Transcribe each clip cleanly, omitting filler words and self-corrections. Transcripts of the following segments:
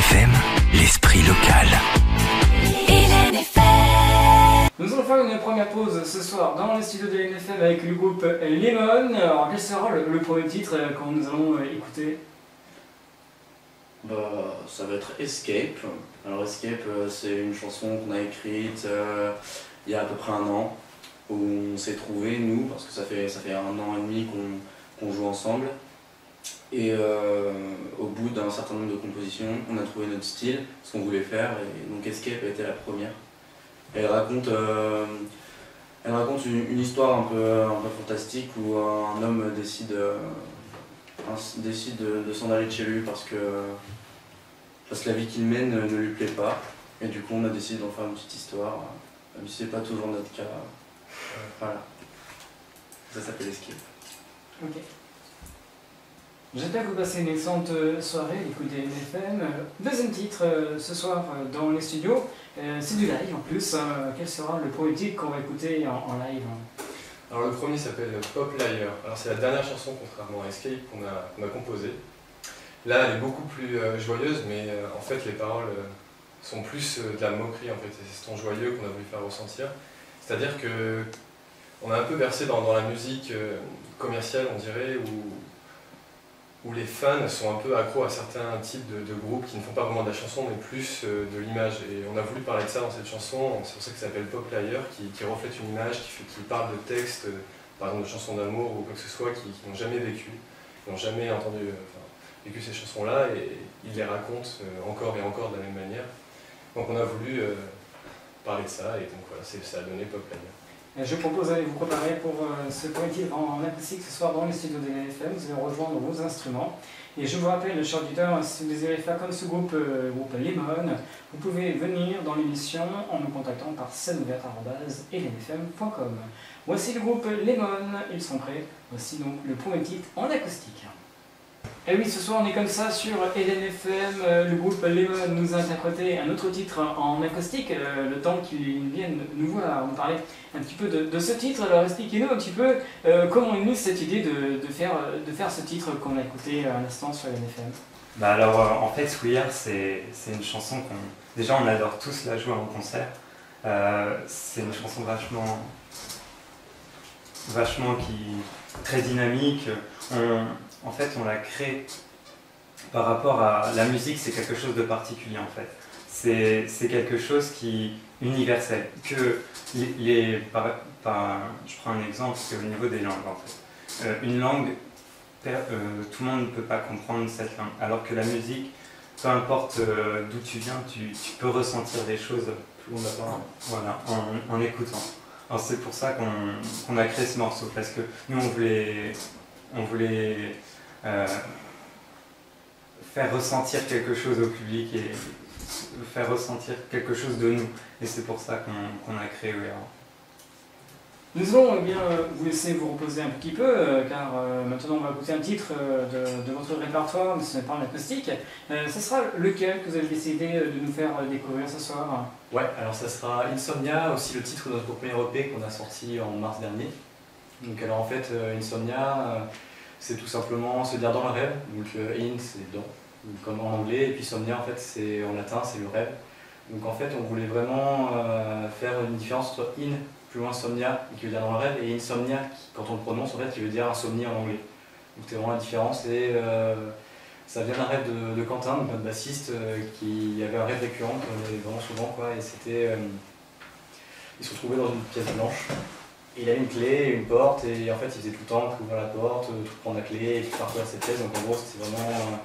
FM, l'esprit local. Nous allons faire une première pause ce soir dans le studio de LNFM avec le groupe Lemon. Alors quel sera le premier titre quand nous allons écouter? Ça va être Escape. Alors Escape, c'est une chanson qu'on a écrite il y a à peu près un an, où on s'est trouvés, nous, parce que ça fait 1 an et demi qu'on joue ensemble. Et au bout d'un certain nombre de compositions, on a trouvé notre style, ce qu'on voulait faire, et donc Escape a été la première. Elle raconte une histoire un peu fantastique où un homme décide de s'en aller de chez lui parce que la vie qu'il mène ne lui plaît pas. Et du coup on a décidé d'en faire une petite histoire, même si c'est pas toujours notre cas. Voilà. Ça s'appelle Escape. Ok. J'espère que vous passez une excellente soirée, écoutez LNFM. Deuxième titre ce soir dans les studios, c'est du live en plus. Quel sera le premier titre qu'on va écouter en live? Alors le premier s'appelle Pop Liar. Alors c'est la dernière chanson, contrairement à Escape, qu'on a composée. Là elle est beaucoup plus joyeuse, mais en fait les paroles sont plus de la moquerie en fait. C'est ce ton joyeux qu'on a voulu faire ressentir. C'est-à-dire que on a un peu bercé dans la musique commerciale, on dirait, où les fans sont un peu accros à certains types de groupes qui ne font pas vraiment de la chanson mais plus de l'image. Et on a voulu parler de ça dans cette chanson, c'est pour ça que ça s'appelle Pop Liar, qui reflète une image, qui parle de textes, par exemple de chansons d'amour ou quoi que ce soit, qui n'ont jamais vécu, qui n'ont jamais vécu ces chansons-là, et ils les racontent encore et encore de la même manière. Donc on a voulu parler de ça, et donc voilà, ça a donné Pop Liar. Je propose d'aller vous préparer pour ce premier titre en acoustique ce soir dans les studios de LNFM. Vous allez rejoindre vos instruments. Et je vous rappelle, chers auditeurs, si vous désirez faire comme ce groupe Lemon, vous pouvez venir dans l'émission en nous contactant par scèneouverte@lnfm.com. Voici le groupe Lemon, ils sont prêts. Voici donc le premier titre en acoustique. Et oui, ce soir on est comme ça sur LNFM, le groupe Lemon nous a interprété un autre titre en acoustique, le temps qu'ils viennent nous voir, nous parler un petit peu de ce titre. Alors expliquez-nous un petit peu comment est venue cette idée de faire ce titre qu'on a écouté à l'instant sur LNFM. Alors en fait We Are c'est une chanson déjà on adore tous la jouer en concert. C'est une chanson vachement très dynamique. En fait, on l'a créé par rapport à la musique, c'est quelque chose de particulier en fait. C'est quelque chose qui est universel. Que je prends un exemple, c'est au niveau des langues en fait. Une langue, tout le monde ne peut pas comprendre cette langue, alors que la musique, peu importe d'où tu viens, tu peux ressentir des choses en écoutant. Alors c'est pour ça qu'on a créé ce morceau, parce que nous on voulait faire ressentir quelque chose au public et faire ressentir quelque chose de nous. Et c'est pour ça qu'on a créé We Are. Nous allons bien vous laisser vous reposer un petit peu, car maintenant on va écouter un titre de votre répertoire, mais ce n'est pas en acoustique. Ce sera lequel que vous avez décidé de nous faire découvrir ce soir? Ouais, alors ça sera Insomnia, aussi le titre de notre premier EP qu'on a sorti en mars dernier. Donc alors en fait, Insomnia, c'est tout simplement se dire dans le rêve. Donc in c'est dans, comme en anglais, et puis somnia en fait c'est en latin, c'est le rêve. Donc en fait on voulait vraiment faire une différence entre in plus loin somnia, qui veut dire dans le rêve, et insomnia qui, quand on le prononce en fait qui veut dire insomnie en anglais. Donc c'est vraiment la différence, et ça vient d'un rêve de Quentin, donc notre bassiste, qui avait un rêve récurrent qu'on avait vraiment souvent quoi, et c'était il se retrouvait dans une pièce blanche. Et il avait une clé, une porte, et en fait il faisait tout le temps ouvrir la porte, tout prendre la clé, et puis partir à cette pièce. Donc en gros c'était vraiment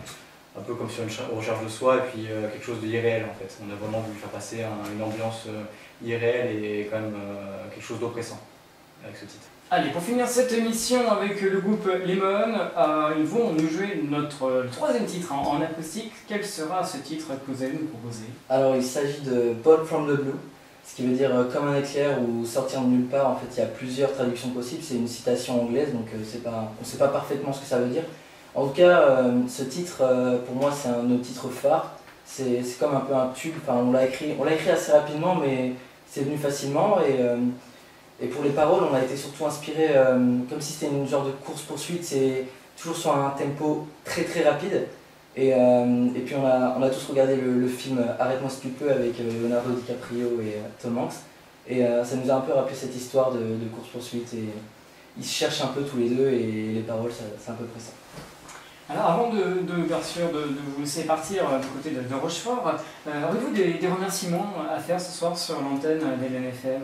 un peu comme sur une recherche de soi, et puis quelque chose d'irréel en fait. On a vraiment voulu faire passer une ambiance irréelle et quand même quelque chose d'oppressant avec ce titre. Allez, pour finir cette émission avec le groupe Lemon, ils vont nous jouer notre troisième titre en acoustique. Quel sera ce titre que vous allez nous proposer? Alors il s'agit de Bolt from the Blue, ce qui veut dire comme un éclair ou sortir de nulle part. En fait il y a plusieurs traductions possibles, c'est une citation anglaise, donc on ne sait pas parfaitement ce que ça veut dire. En tout cas, ce titre, pour moi c'est un de nos titres phares, c'est comme un peu un tube, enfin, on l'a écrit assez rapidement mais c'est venu facilement, et pour les paroles on a été surtout inspiré comme si c'était une genre de course-poursuite, c'est toujours sur un tempo très très rapide, Et puis on a tous regardé le film Arrête-moi si tu peux avec Leonardo DiCaprio et Tom Hanks. Et ça nous a un peu rappelé cette histoire de course-poursuite. Et ils se cherchent un peu tous les deux et les paroles, c'est à peu près ça. Alors avant bien sûr de vous laisser partir du côté de Rochefort, aurez-vous des remerciements à faire ce soir sur l'antenne d'Hélène FM?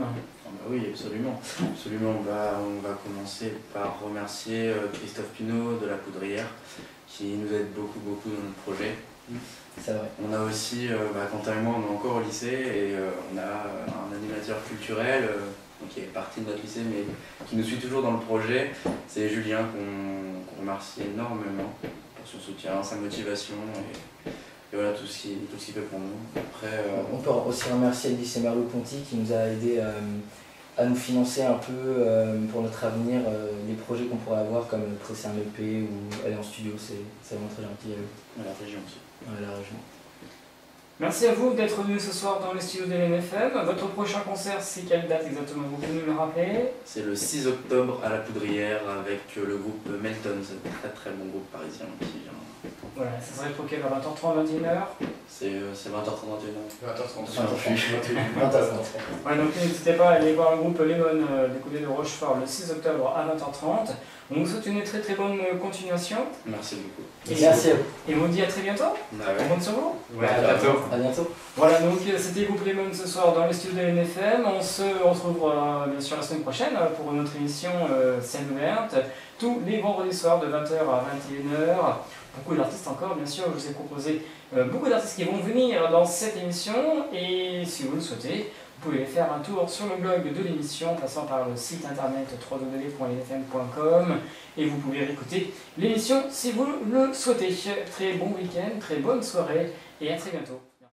Oui, absolument. Absolument. On va commencer par remercier Christophe Pinault de La Poudrière qui nous aide beaucoup dans notre projet. C'est vrai. On a aussi, Quentin et moi, on est encore au lycée et on a un animateur culturel qui est parti de notre lycée mais qui nous suit toujours dans le projet. C'est Julien qu'on remercie énormément pour son soutien, sa motivation et voilà tout ce qu'il fait pour nous. Après, on peut aussi remercier le lycée Merleau-Ponty qui nous a aidé à nous financer un peu pour notre avenir, les projets qu'on pourrait avoir comme presser un EP ou aller en studio, c'est vraiment très gentil à eux. À la région aussi. À la région. Merci à vous d'être venus ce soir dans les studios d'Hélène FM. Votre prochain concert, c'est quelle date exactement? Vous pouvez nous le rappeler? C'est le 6 octobre à La Poudrière avec le groupe Melton, c'est un très bon groupe parisien qui vient. Voilà, ça serait pour quelle heure? 20h30, 21h? C'est 20h30, 20h30. 20h30. Ouais, donc n'hésitez pas à aller voir le groupe Lemon du côté de Rochefort le 6 octobre à 20h30. On vous souhaite une très bonne continuation. Merci beaucoup. Et Merci à vous. Et on vous dit à très bientôt. Ouais. On compte sur vous. Ouais, à bientôt. À bientôt. Voilà, donc c'était le groupe Lemon ce soir dans les studios de l'NFM. On se retrouve bien sûr la semaine prochaine pour notre émission Scène ouverte, tous les vendredis soirs de 20h à 21h. Beaucoup d'artistes encore, bien sûr, je vous ai proposé beaucoup d'artistes qui vont venir dans cette émission. Et si vous le souhaitez, vous pouvez faire un tour sur le blog de l'émission en passant par le site internet www.lfm.com et vous pouvez réécouter l'émission si vous le souhaitez. Très bon week-end, très bonne soirée et à très bientôt.